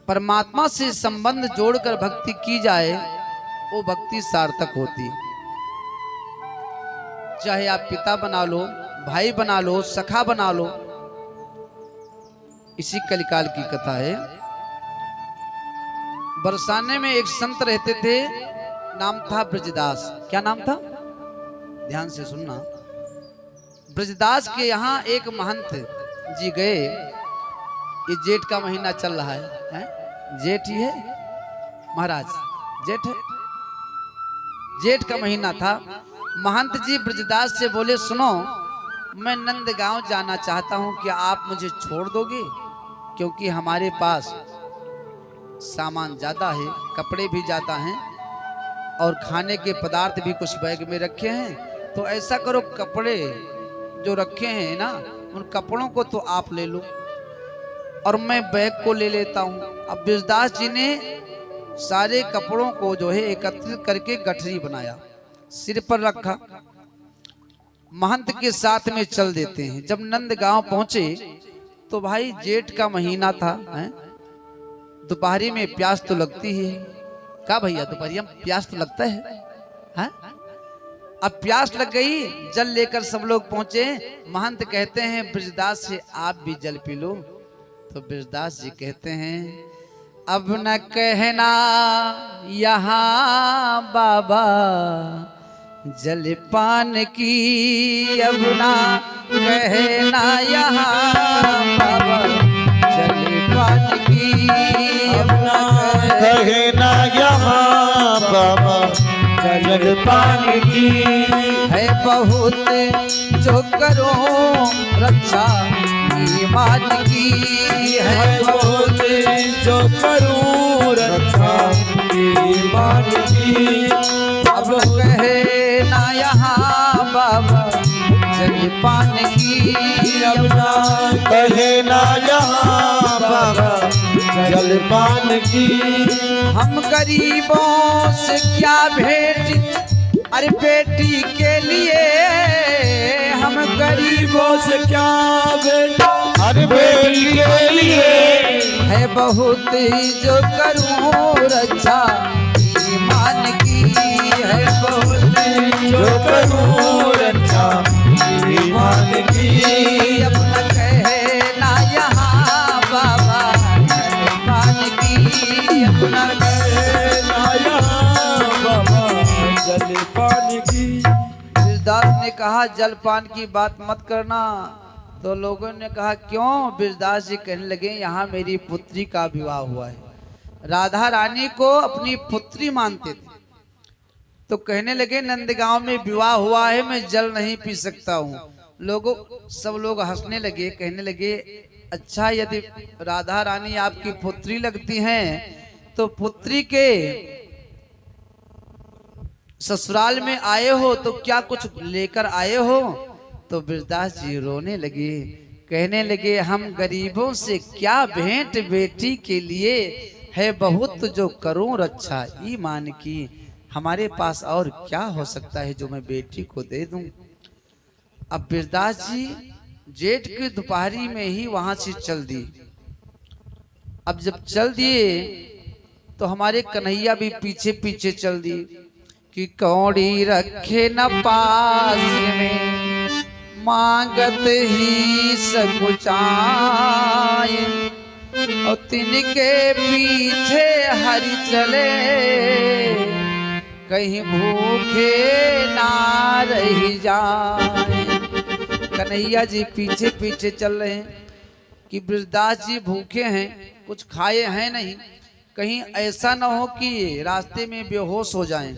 परमात्मा से संबंध जोड़कर भक्ति की जाए वो भक्ति सार्थक होती। चाहे आप पिता बना लो, भाई बना लो, सखा बना लो। इसी कलिकाल की कथा है। बरसाने में एक संत रहते थे, नाम था ब्रजदास। क्या नाम था? ध्यान से सुनना। ब्रजदास के यहाँ एक महंत जी गए। ये जेठ का महीना चल रहा है? जेठ ही है महाराज, जेठ है। जेठ का महीना था। महंत जी ब्रजदास से बोले, सुनो, मैं नंदगांव जाना चाहता हूं, क्या आप मुझे छोड़ दोगे? क्योंकि हमारे पास सामान ज्यादा है, कपड़े भी ज्यादा हैं और खाने के पदार्थ भी कुछ बैग में रखे हैं। तो ऐसा करो, कपड़े जो रखे हैं ना, उन कपड़ों को तो आप ले लो और मैं बैग को ले लेता हूं। अब ब्रजदास जी ने सारे कपड़ों को जो है एकत्रित करके गठरी बनाया, सिर पर रखा, महंत के साथ में चल देते हैं। जब नंदगांव पहुंचे तो भाई जेठ का महीना था, दोपहरी में प्यास तो लगती है। क्या भैया, दोपहरी में प्यास तो लगता है? अब प्यास लग गई, जल लेकर सब लोग पहुंचे। महंत कहते हैं ब्रजदास से, आप भी जल पी लो। तो ब्रजदास जी कहते हैं, अब न कहना यहाँ बाबा जलपान की, अब ना कहना यहाँ बाबा जलपान की, अब ना कहना यहाँ बाबा जलपान की। है बहुत जो करो रक्षा ईमान की, है बहुत जो करूं रक्षा ईमान की। अब कहे ना यहाँ बाबा जलपान की, अब ना कहे ना यहाँ बाबा जलपान की। हम गरीबों से क्या भेंट, अरे बेटी के लिए हम गरीबों से क्या बेटा, अरे बेटी के लिए है बहुत जो करूं रक्षा ईमान की, है बहुत जो करूं रक्षा ईमान की। अब न कहे ना यहाँ बाबा जलपान की, अब न कहे ना यहाँ बाबा जलपान की। ब्रजदास ने कहा, जलपान की बात मत करना। तो लोगों ने कहा, क्यों? ब्रजदास जी कहने लगे, यहाँ मेरी पुत्री का विवाह हुआ है। राधा रानी को अपनी पुत्री मानते थे। तो कहने लगे, नंदगांव में विवाह हुआ है, मैं जल नहीं पी सकता हूँ। सब लोग हंसने लगे, कहने लगे, अच्छा, यदि राधा रानी आपकी पुत्री लगती हैं तो पुत्री के ससुराल में आए हो तो क्या कुछ लेकर आए हो? तो ब्रजदास जी रोने लगे, कहने लगे, हम गरीबों से क्या भेंट बेटी के लिए, है बहुत जो करूं रक्षा ईमान की। हमारे पास और क्या हो सकता है जो मैं बेटी को दे दूं? अब ब्रजदास जी जेठ की दोपहरी में ही वहां से चल दिए। अब जब चल दिए तो हमारे कन्हैया भी पीछे पीछे चल दिए कि कौड़ी रखे न पास में, मांगत ही सकुचाए, और तिनके पीछे हरि चले, कहीं भूखे ना रह जाए। कन्हैया जी पीछे पीछे चल रहे हैं कि ब्रजदास जी भूखे हैं, कुछ खाए हैं नहीं, कहीं ऐसा ना हो कि रास्ते में बेहोश हो जाएं।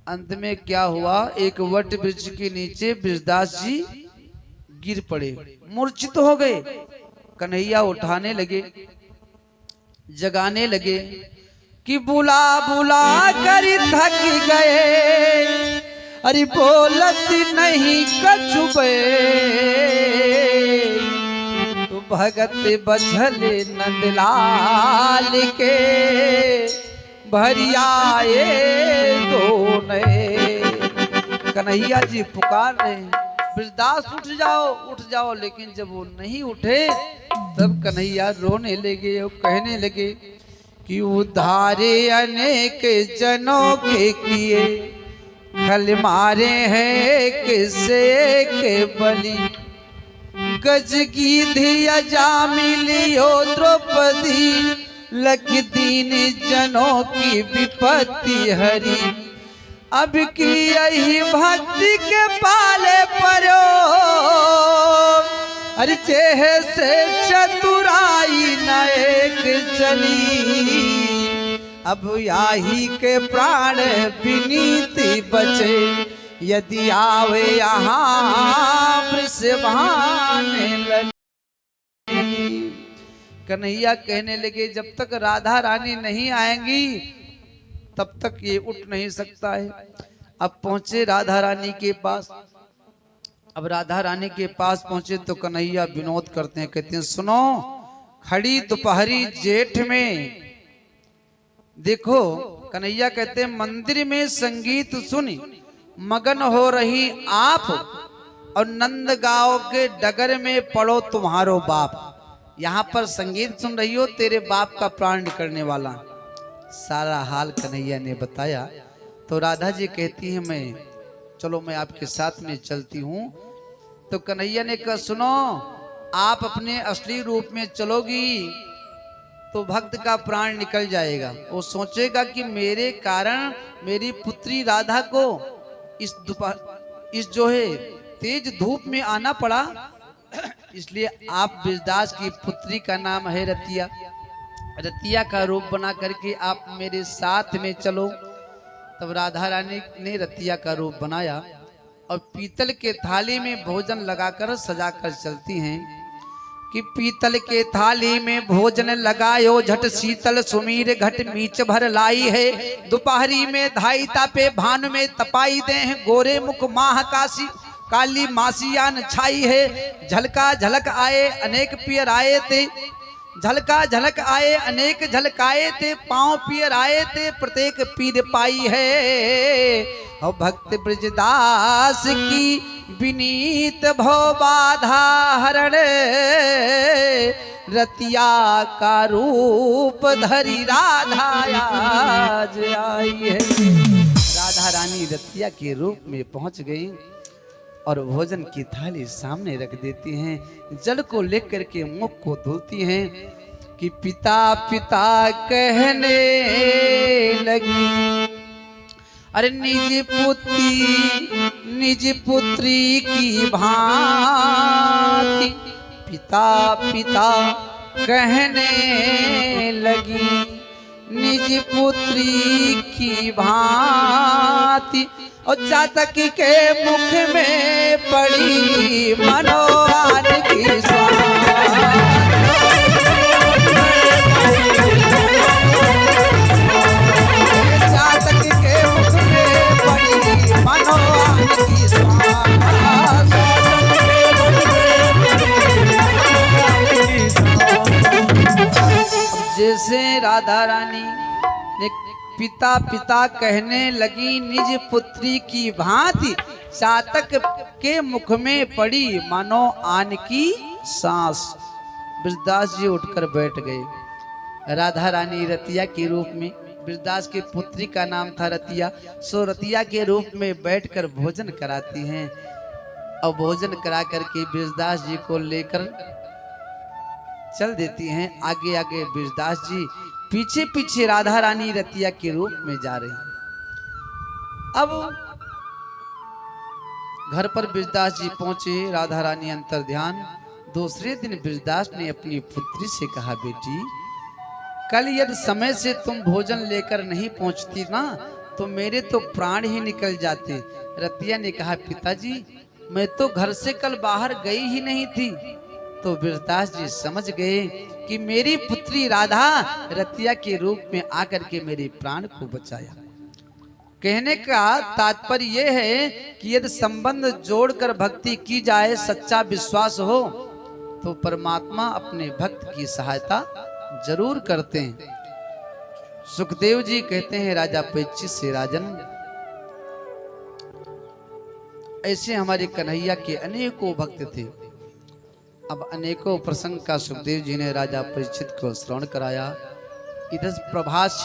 अंत में क्या हुआ, एक वट वृक्ष के नीचे ब्रजदास जी गिर पड़े, मूर्छित हो गए। कन्हैया उठाने लगे, जगाने लगे कि बुला बुला कर थक गए, अरे बोलत नहीं कछुबे, तो भगत बझले नंदलाल के भरियाए दोने। कन्हैया जी पुकार रहे हैं, ब्रजदास उठ जाओ, लेकिन जब वो नहीं उठे तब कन्हैया रोने लगे और कहने लगे कि उद्धारे अनेक जनों के किए, खल मारे हैं किसे के बलि, गज की धिया जा मिलियो द्रौपदी, लख दीन जनों की विपत्ति हरी, अब की यही भक्ति के पाले परो, अरे चेह से चतुराई न एक चली, अब याही के प्राण विनीति बचे, यदि आवे यहाँ वृषभाने लगी। कन्हैया कहने लगे जब तक राधा रानी नहीं आएंगी तब तक ये उठ नहीं सकता है। अब पहुंचे राधा रानी के पास। अब राधा रानी के पास पहुंचे तो कन्हैया विनोद करते हैं, कहते हैं सुनो, खड़ी दोपहरी जेठ में देखो, कन्हैया कहते हैं मंदिर में संगीत सुनी मगन हो रही आप, और नंद गांव के डगर में पड़ो तुम्हारो बाप। यहाँ पर संगीत सुन रही हो, तेरे बाप का प्राण निकलने वाला। सारा हाल कन्हैया ने बताया तो राधा जी कहती है मैं आपके साथ में चलती हूँ। तो कन्हैया ने कहा सुनो, आप अपने असली रूप में चलोगी तो भक्त का प्राण निकल जाएगा। वो सोचेगा कि मेरे कारण मेरी पुत्री राधा को इस जो है तेज धूप में आना पड़ा, इसलिए आप ब्रजदास की पुत्री का नाम है रतिया। रतिया का रूप बना करके आप मेरे साथ में चलो। तब राधा रानी ने रतिया का रूप बनाया और पीतल के थाली में भोजन लगाकर सजाकर चलती हैं कि पीतल के थाली में भोजन लगायो, झट शीतल सुमीर घट मीच भर लाई है, दोपहरी में धाई तापे भानु में तपाई दे हैं, गोरे मुख माह काशी काली मासियान छाई है, झलका झलक आए अनेक पियर आए थे, झलका झलक आए अनेक झलकाए थे, पांव पियर आए थे प्रत्येक पीर पाई है, और भक्त ब्रजदास की विनीत भव बाधा हरण, रतिया का रूप धरी राधा आज आई है। राधा रानी रतिया के रूप में पहुंच गई और भोजन की थाली सामने रख देती हैं, जल को लेकर के मुख को धुलती हैं कि पिता पिता कहने लगी, अरे निज पुत्री की भांति, पिता पिता कहने लगी, निज पुत्री की भांति, और चातक के मुख में पड़ी मनोहार की चातक के मुख में पड़ी मनोहार की जैसे राधा रानी ने पिता पिता कहने लगी निज पुत्री की भांति, चातक के मुख में पड़ी मानो आन की सांस। ब्रजदास जी उठकर बैठ गए। राधा रानी रतिया के रूप में, ब्रजदास की पुत्री का नाम था रतिया, सो रतिया के रूप में बैठकर भोजन कराती हैं और भोजन करा करके ब्रजदास जी को लेकर चल देती हैं। आगे आगे ब्रजदास जी, पीछे पीछे राधा रानी रतिया के रूप में जा रही हैं। अब घर पर ब्रजदास जी पहुंचे, राधा रानी अंतर ध्यान। दूसरे दिन ब्रजदास ने अपनी पुत्री से कहा, बेटी कल यदि समय से तुम भोजन लेकर नहीं पहुंचती ना तो मेरे तो प्राण ही निकल जाते। रतिया ने कहा, पिताजी मैं तो घर से कल बाहर गई ही नहीं थी। तो ब्रजदास जी समझ गए कि मेरी पुत्री राधा रतिया के रूप में आकर के मेरे प्राण को बचाया। कहने का तात्पर्य यह है कि यदि संबंध जोड़कर भक्ति की जाए, सच्चा विश्वास हो, तो परमात्मा अपने भक्त की सहायता जरूर करते हैं। सुखदेव जी कहते हैं राजा परीक्षित से, राजन ऐसे हमारे कन्हैया के अनेकों भक्त थे। अब अनेकों प्रसंग का सुखदेव जी ने राजा परीक्षित को श्रवण कराया। इधर प्रभास